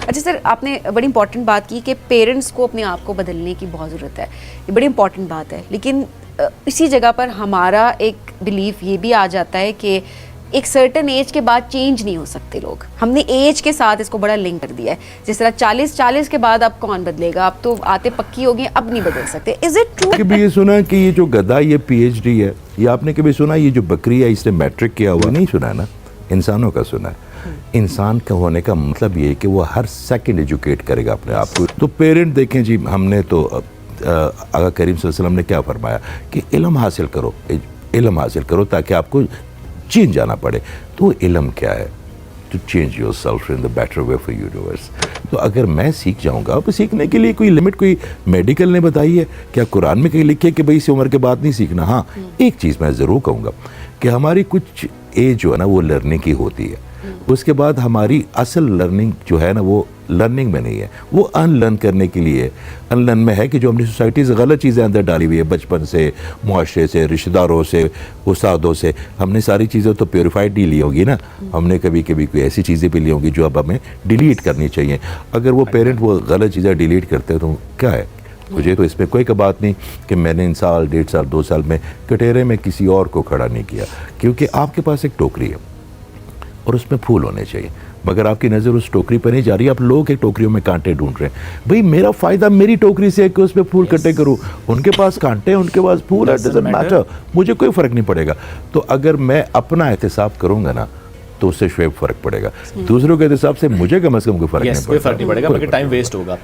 अच्छा सर, आपने बड़ी इंपॉर्टेंट बात की कि पेरेंट्स को अपने आप को बदलने की बहुत ज़रूरत है, ये बड़ी इंपॉर्टेंट बात है। लेकिन इसी जगह पर हमारा एक बिलीफ ये भी आ जाता है कि एक सर्टन एज के बाद चेंज नहीं हो सकते लोग। हमने एज के साथ इसको बड़ा लिंक कर दिया है। जिस तरह 40 के बाद अब कौन बदलेगा, अब तो आते पक्की हो गई, अब नहीं बदल सकते। Is it true? कभी ये सुना कि ये जो गधा ये पीएचडी है, ये आपने कभी सुना ये जो बकरी है इसने मैट्रिक किया हुआ? नहीं सुना ना, इंसानों का सुना है। इंसान का होने का मतलब ये है कि वो हर सेकंड एजुकेट करेगा अपने आप को। तो पेरेंट देखें जी, हमने तो आका करीम सल्लल्लाहु अलैहि वसल्लम ने क्या फरमाया कि इल्म हासिल करो, इल्म हासिल करो ताकि आपको चीन जाना पड़े। तो इल्म क्या है? To change your self in the better way for universe. तो अगर मैं सीख जाऊंगा, अब सीखने के लिए कोई लिमिट कोई मेडिकल ने बताई है क्या? कुरान में कहीं लिखे कि भाई इस उम्र के बाद नहीं सीखना? हाँ, एक चीज़ मैं ज़रूर कहूँगा कि हमारी कुछ एज जो है ना वो लर्निंग की होती है, उसके बाद हमारी असल लर्निंग जो है ना वो लर्निंग में नहीं है, वो अनलर्न करने के लिए। अनलर्न में है कि जो हमने सोसाइटी से गलत चीज़ें अंदर डाली हुई है, बचपन से, मुआशरे से, रिश्तेदारों से, उस्तादों से, हमने सारी चीज़ें तो प्योरीफाइड नहीं ली होगी ना। हमने कभी कभी कोई ऐसी चीज़ें भी ली होंगी जो अब हमें डिलीट करनी चाहिए। अगर वो पेरेंट वो गलत चीज़ें डिलीट करते हैं तो क्या है? मुझे तो इसमें कोई बात नहीं कि मैंने इन साल, 1.5 साल, 2 साल में कटहरे में किसी और को खड़ा नहीं किया, क्योंकि आपके पास एक टोकरी है और उसमें फूल होने चाहिए, मगर आपकी नज़र उस टोकरी पर नहीं जा रही। आप लोगों के टोकरियों में कांटे ढूंढ रहे हैं। भाई मेरा फ़ायदा मेरी टोकरी से है कि उसमें फूल इकट्ठे करूँ, उनके पास कांटे हैं, उनके पास फूल है, डजंट मैटर, मुझे कोई फ़र्क नहीं पड़ेगा। तो अगर मैं अपना एहतिसाब करूँगा ना तो उससे शुएब फ़र्क पड़ेगा, दूसरों के एहतिसाब से मुझे कम अज़ कम कोई फ़र्क नहीं पड़ेगा, मगर टाइम वेस्ट होगा।